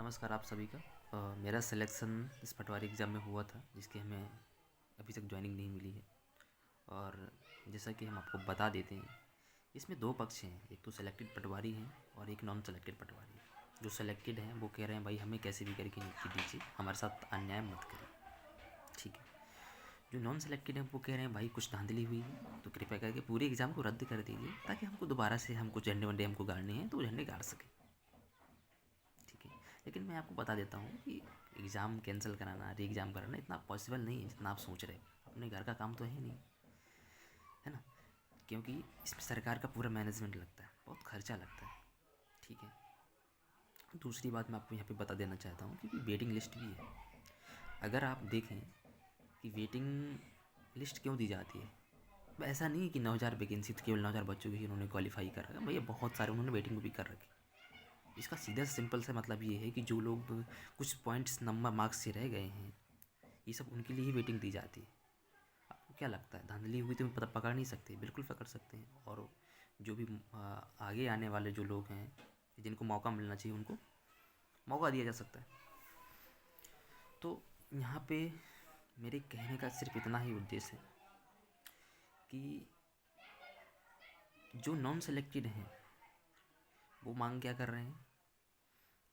नमस्कार आप सभी का। मेरा सिलेक्शन इस पटवारी एग्ज़ाम में हुआ था जिसकी हमें अभी तक ज्वाइनिंग नहीं मिली है। और जैसा कि हम आपको बता देते हैं, इसमें दो पक्ष हैं, एक तो सिलेक्टेड पटवारी हैं और एक नॉन सेलेक्टेड पटवारी हैं। जो सिलेक्टेड हैं वो कह रहे हैं भाई हमें कैसे भी करके नियुक्ति दीजिए, हमारे साथ अन्याय मत करिए, ठीक है। जो नॉन सेलेक्टेड हैं वो कह रहे हैं भाई कुछ धांधली हुई है तो कृपया करके पूरे एग्ज़ाम को रद्द कर दीजिए, ताकि हमको दोबारा से हमको झंडे वंडे हमको गाड़ने हैं तो झंडे गाड़ सकें, ठीक है। लेकिन मैं आपको बता देता हूँ कि एग्ज़ाम कैंसिल कराना, री एग्ज़ाम कराना इतना पॉसिबल नहीं है जितना आप सोच रहे हो। अपने घर का काम तो है नहीं, है ना। क्योंकि इसमें सरकार का पूरा मैनेजमेंट लगता है, बहुत खर्चा लगता है, ठीक है। दूसरी बात मैं आपको यहाँ पे बता देना चाहता हूँ कि वेटिंग लिस्ट भी है। अगर आप देखें कि वेटिंग लिस्ट क्यों दी जाती है, अब ऐसा नहीं है कि 9,000 वैकेंसी तो केवल 9,000 बच्चों की उन्होंने क्वालिफाई कर रखा है, भैया बहुत सारे उन्होंने वेटिंग भी कर रखी। इसका सीधा सिंपल सा मतलब ये है कि जो लोग कुछ पॉइंट्स नंबर मार्क्स से रह गए हैं, ये सब उनके लिए ही वेटिंग दी जाती है। आपको क्या लगता है धांधली हुई तो पता पकड़ नहीं सकते? बिल्कुल पकड़ सकते हैं। और जो भी आगे आने वाले जो लोग हैं जिनको मौका मिलना चाहिए उनको मौका दिया जा सकता है। तो यहाँ पे मेरे कहने का सिर्फ इतना ही उद्देश्य है कि जो नॉन सेलेक्टेड हैं वो मांग क्या कर रहे हैं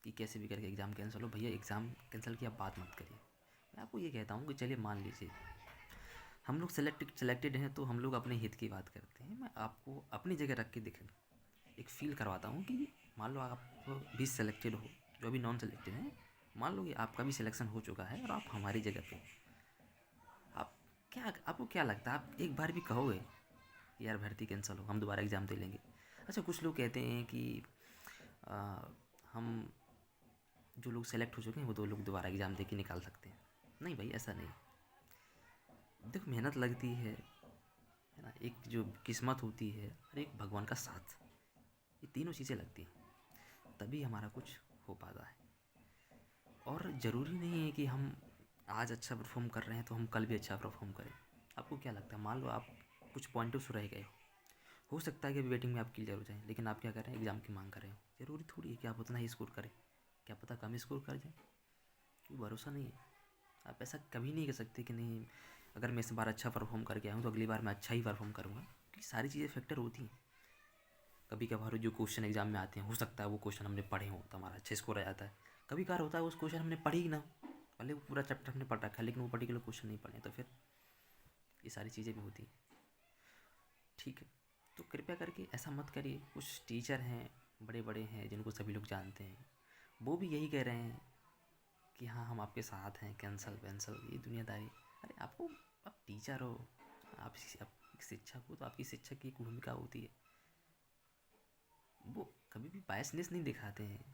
कि कैसे भी करके एग्ज़ाम कैंसिल हो। भैया एग्ज़ाम कैंसिल की आप बात मत करिए। मैं आपको ये कहता हूँ कि चलिए मान लीजिए हम लोग सेलेक्टेड हैं तो हम लोग अपने हित की बात करते हैं। मैं आपको अपनी जगह रख के देखें, एक फ़ील करवाता हूँ कि मान लो आप भी सेलेक्टेड हो, जो अभी नॉन सेलेक्टेड हैं, मान लो कि आपका भी सिलेक्शन हो चुका है और आप हमारी जगह पे आप क्या आपको क्या लगता है, आप एक बार भी कहोगे कि यार भर्ती कैंसिल हो, हम दोबारा एग्ज़ाम दे लेंगे? अच्छा, कुछ लोग कहते हैं कि आ, हम जो लोग सेलेक्ट हो चुके हैं वो 2 लोग दोबारा एग्ज़ाम दे के निकाल सकते हैं। नहीं भाई, ऐसा नहीं। देखो मेहनत लगती है ना, एक जो किस्मत होती है और एक भगवान का साथ, ये तीनों चीज़ें लगती हैं तभी हमारा कुछ हो पाता है। और ज़रूरी नहीं है कि हम आज अच्छा परफॉर्म कर रहे हैं तो हम कल भी अच्छा परफॉर्म करें। आपको क्या लगता है, मान लो आप कुछ पॉइंट ऑफ रह गए हो सकता है कि अभी वेटिंग में आप क्लियर हो जाएं, लेकिन आप क्या कर रहे हैं, एग्ज़ाम की मांग कर रहे हो। ज़रूरी थोड़ी है कि आप उतना ही स्कोर करें, क्या पता कम स्कोर कर जाए, कोई भरोसा नहीं है। आप ऐसा कभी नहीं कह सकते कि नहीं, अगर मैं इस बार अच्छा परफॉर्म करके आया हूँ तो अगली बार मैं अच्छा ही परफॉर्म करूँगा, क्योंकि सारी चीज़ें फैक्टर होती हैं। कभी कभार जो क्वेश्चन एग्जाम में आते हैं हो सकता है वो क्वेश्चन हमने पढ़े हों तो हमारा अच्छा स्कोर आ जाता है। कभी कभार होता है उस क्वेश्चन हमने पढ़ी ही ना हो, भले वो पूरा चैप्टर हमने पढ़ रखा है लेकिन वो पर्टिकुलर क्वेश्चन नहीं पढ़े, तो फिर ये सारी चीज़ें भी होती हैं, ठीक है। तो कृपया करके ऐसा मत करिए। कुछ टीचर हैं, बड़े बड़े हैं जिनको सभी लोग जानते हैं, वो भी यही कह रहे हैं कि हाँ हम आपके साथ हैं, कैंसल वैंसल ये दुनियादारी। अरे आपको, आप टीचर हो, आप एक शिक्षक हो तो आपकी शिक्षक की एक भूमिका होती है, वो कभी भी बायसनेस नहीं दिखाते हैं,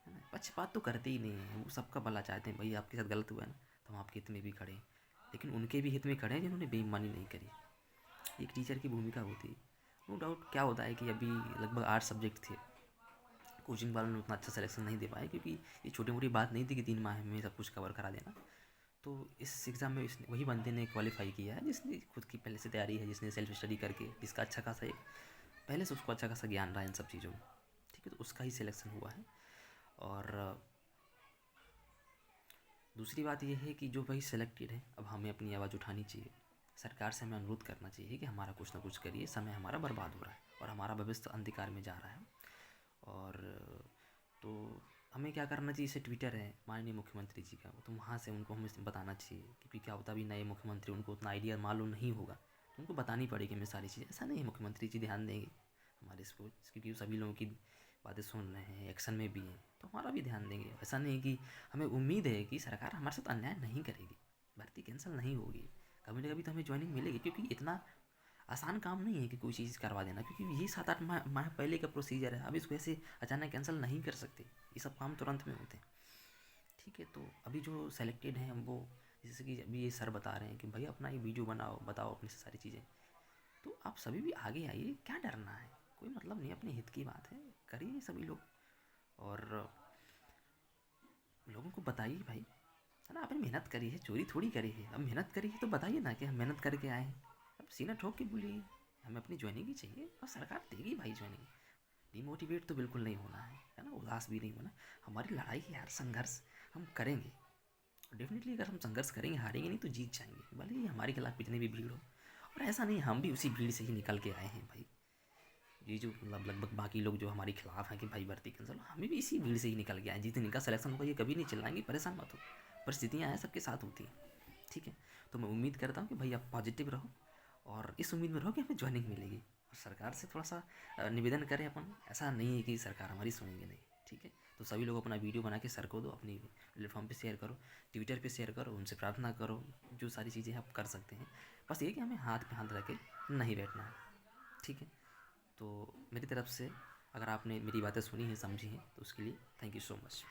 है ना, पक्षपात तो करते ही नहीं हैं। वो सबका भला चाहते हैं, भाई आपके साथ गलत हुआ है ना तो हम आपके हित में भी खड़े हैं, लेकिन उनके भी हित में खड़े हैं जिन्होंने बेईमानी नहीं करी। एक टीचर की भूमिका होती है। नो डाउट क्या होता है कि अभी लगभग 8 सब्जेक्ट थे, कोचिंग वालों ने उतना अच्छा सिलेक्शन नहीं दे पाए, क्योंकि ये छोटी मोटी बात नहीं थी कि 3 माह में सब कुछ कवर करा देना। तो इस एग्ज़ाम में इसने वही बंदे ने क्वालिफाई किया है जिसने खुद की पहले से तैयारी है, जिसने सेल्फ स्टडी करके, जिसका अच्छा खासा एक पहले से उसको अच्छा खासा ज्ञान रहा है इन सब चीज़ों में, ठीक है। तो उसका ही सिलेक्शन हुआ है। और दूसरी बात यह है कि जो भाई सेलेक्टेड है, अब हमें अपनी आवाज़ उठानी चाहिए। सरकार से हमें अनुरोध करना चाहिए कि हमारा कुछ ना कुछ करिए, समय हमारा बर्बाद हो रहा है और हमारा भविष्य अंधकार में जा रहा है। और तो हमें क्या करना चाहिए, जैसे ट्विटर है माननीय मुख्यमंत्री जी का, तो वहाँ से उनको हमें बताना चाहिए, क्योंकि क्या होता है अभी नए मुख्यमंत्री, उनको उतना आइडिया मालूम नहीं होगा, तो उनको बतानी पड़ेगी हमें सारी चीज़ें। ऐसा नहीं है मुख्यमंत्री जी ध्यान देंगे हमारे इसको, क्योंकि वो सभी लोगों की बातें सुन रहे हैं, एक्शन में भी हैं, तो हमारा भी ध्यान देंगे। ऐसा नहीं है कि हमें उम्मीद है कि सरकार हमारे साथ अन्याय नहीं करेगी, भर्ती कैंसिल नहीं होगी, कभी ना कभी तो हमें ज्वाइनिंग मिलेगी। क्योंकि इतना आसान काम नहीं है कि कोई चीज़ करवा देना, क्योंकि ये 7-8 माह पहले का प्रोसीजर है। अब इसको ऐसे अचानक कैंसिल नहीं कर सकते, ये सब काम तुरंत में होते हैं, ठीक है। तो अभी जो सेलेक्टेड हैं वो, जैसे कि अभी ये सर बता रहे हैं कि भाई अपना ये वीडियो बनाओ, बताओ अपनी से सारी चीज़ें, तो आप सभी भी आगे आइए, क्या डरना है, कोई मतलब नहीं, अपने हित की बात है, करिए सभी लोग। और लोगों को बताइए भाई, है ना, आपने मेहनत करी है, चोरी थोड़ी करी है। अब मेहनत करी है तो बताइए ना कि हम मेहनत करके आए हैं। अब सीना ठोक के बोलिए हमें अपनी ज्वाइनिंग ही चाहिए और सरकार देगी भाई ज्वाइनिंग। डिमोटिवेट तो बिल्कुल नहीं होना है ना, उदास भी नहीं होना। हमारी लड़ाई है यार, संघर्ष हम करेंगे डेफिनेटली। अगर हम संघर्ष करेंगे, हारेंगे नहीं तो जीत जाएंगे, भले ही हमारे खिलाफ कितनी भी भीड़ हो। और ऐसा नहीं, हम भी उसी भीड़ से ही निकल के आए हैं भाई। ये जो मतलब लगभग बाकी लोग जो हमारे खिलाफ हैं कि भाई भर्ती कैंसिल, हमें भी इसी भीड़ से ही निकल के आए। जितने का सिलेक्शन होगा ये कभी नहीं चिल्लाएंगे, परेशान मत हो। परिस्थितियाँ हैं, सबके साथ होती हैं, ठीक है। तो मैं उम्मीद करता हूँ कि भाई आप पॉजिटिव रहो और इस उम्मीद में रहो कि हमें ज्वाइनिंग मिलेगी। और सरकार से थोड़ा सा निवेदन करें अपन, ऐसा नहीं है कि सरकार हमारी सुनेंगे नहीं, ठीक है। तो सभी लोग अपना वीडियो बना के सर को दो, अपनी प्लेटफॉर्म पे शेयर करो, ट्विटर पे शेयर करो, उनसे प्रार्थना करो, जो सारी चीज़ें आप कर सकते हैं। बस ये कि हमें हाथ पे हाथ रख के नहीं बैठना है, ठीक है। तो मेरी तरफ से अगर आपने मेरी बातें सुनी हैं, समझी हैं, तो उसके लिए थैंक यू सो मच।